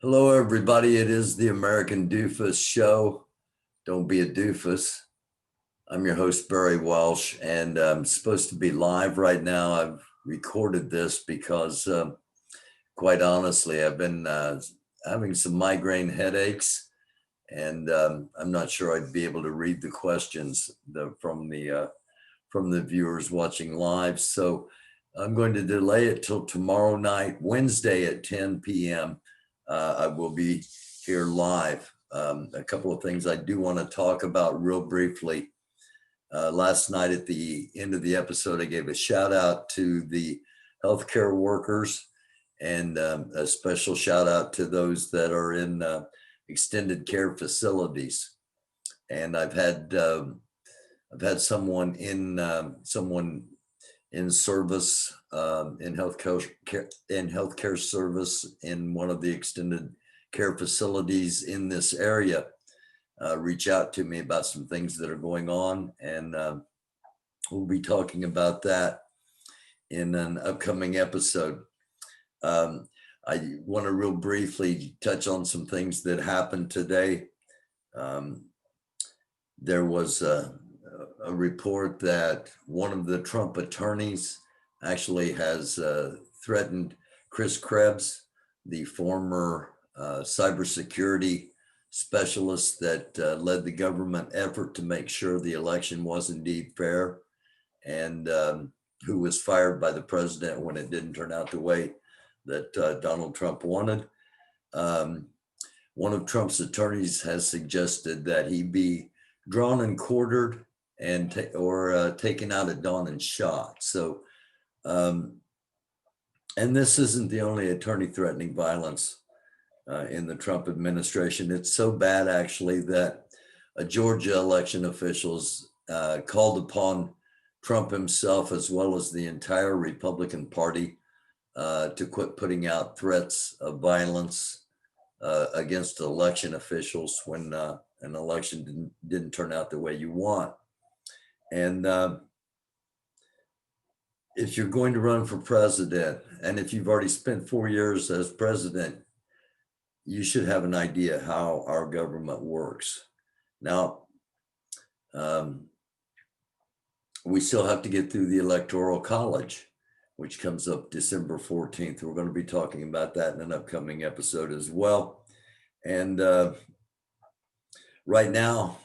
Hello, everybody. It is the American Doofus Show. Don't be a doofus. I'm your host, Barry Welsh, and I'm supposed to be live right now. I've recorded this because, quite honestly, I've been having some migraine headaches, and I'm not sure I'd be able to read the questions from the viewers watching live. So I'm going to delay it till tomorrow night, Wednesday at 10 p.m. I will be here live. A couple of things I do want to talk about real briefly. Last night at the end of the episode, I gave a shout out to the healthcare workers and a special shout out to those that are in extended care facilities. And I've had someone in service in healthcare service in one of the extended care facilities in this area reach out to me about some things that are going on, and we'll be talking about that in an upcoming episode. I want to real briefly touch on some things that happened today. There was a report that one of the Trump attorneys actually has threatened Chris Krebs, the former cybersecurity specialist that led the government effort to make sure the election was indeed fair, and who was fired by the president when it didn't turn out the way that Donald Trump wanted. One of Trump's attorneys has suggested that he be drawn and quartered and taken out at dawn and shot. So, and this isn't the only attorney threatening violence in the Trump administration. It's so bad, actually, that Georgia election officials called upon Trump himself, as well as the entire Republican Party, to quit putting out threats of violence against election officials when an election didn't turn out the way you want. And if you're going to run for president, and if you've already spent 4 years as president, you should have an idea how our government works. Now, we still have to get through the Electoral College, which comes up December 14th. We're going to be talking about that in an upcoming episode as well. And right now,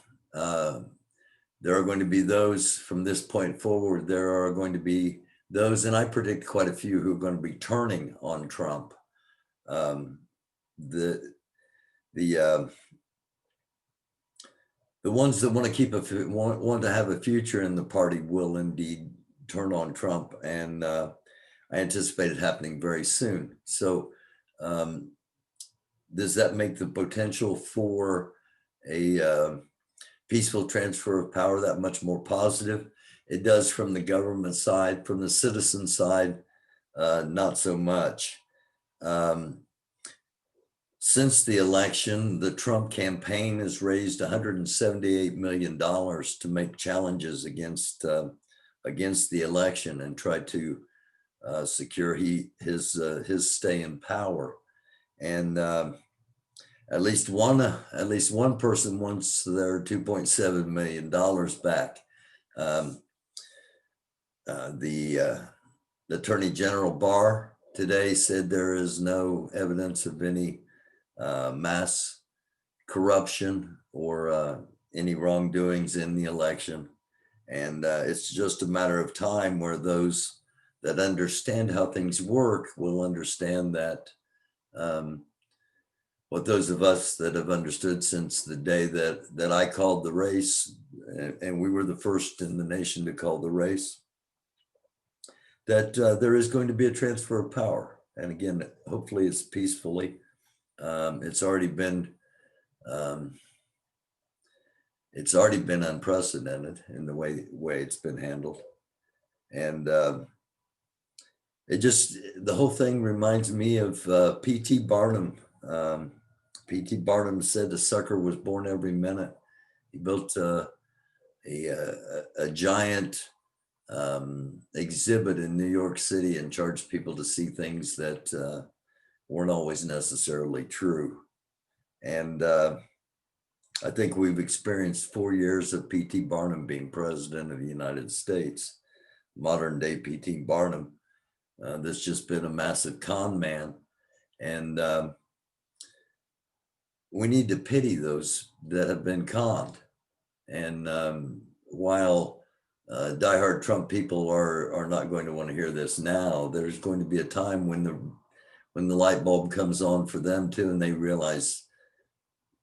there are going to be those from this point forward. There are going to be those, and I predict quite a few, who are going to be turning on Trump. The ones that want to have a future in the party will indeed turn on Trump, and I anticipate it happening very soon. So, does that make the potential for a peaceful transfer of power that much more positive? It does from the government side. From the citizen side, not so much. Since the election, the Trump campaign has raised $178 million to make challenges against the election and try to secure his stay in power. And at least one person wants their $2.7 million back. The Attorney General Barr today said there is no evidence of any mass corruption or any wrongdoings in the election. And it's just a matter of time where those that understand how things work will understand that what those of us that have understood since the day that I called the race, and we were the first in the nation to call the race, that there is going to be a transfer of power. And again, hopefully it's peacefully. It's already been unprecedented in the way it's been handled. And the whole thing reminds me of P.T. Barnum. P.T. Barnum said a sucker was born every minute. He built a giant exhibit in New York City and charged people to see things that weren't always necessarily true. And I think we've experienced 4 years of P.T. Barnum being president of the United States, modern day P.T. Barnum. That's just been a massive con man. And we need to pity those that have been conned. And while diehard Trump people are not going to want to hear this now, there's going to be a time when the light bulb comes on for them too, and they realize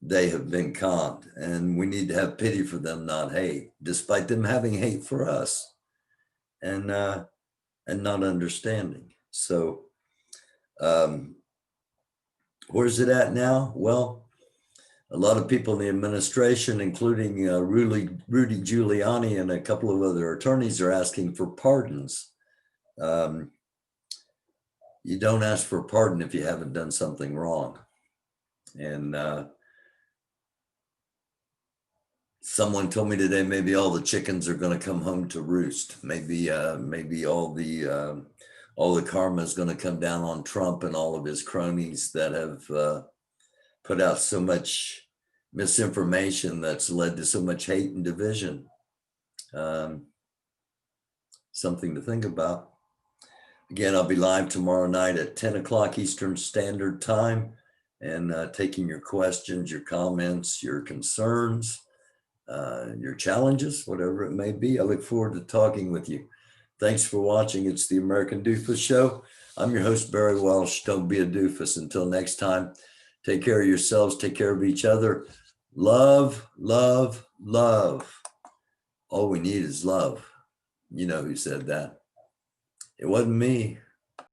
they have been conned, and we need to have pity for them, not hate, despite them having hate for us and not understanding. So where's it at now? Well, a lot of people in the administration, including Rudy Giuliani and a couple of other attorneys, are asking for pardons. You don't ask for a pardon if you haven't done something wrong. And someone told me today, maybe all the chickens are going to come home to roost. Maybe all the karma is going to come down on Trump and all of his cronies that have put out so much misinformation that's led to so much hate and division. Something to think about. Again, I'll be live tomorrow night at 10 o'clock Eastern Standard Time, and taking your questions, your comments, your concerns, your challenges, whatever it may be. I look forward to talking with you. Thanks for watching. It's the American Doofus Show. I'm your host, Barry Welsh. Don't be a doofus. Until next time, take care of yourselves, take care of each other. Love, love, love. All we need is love. You know who said that? It wasn't me.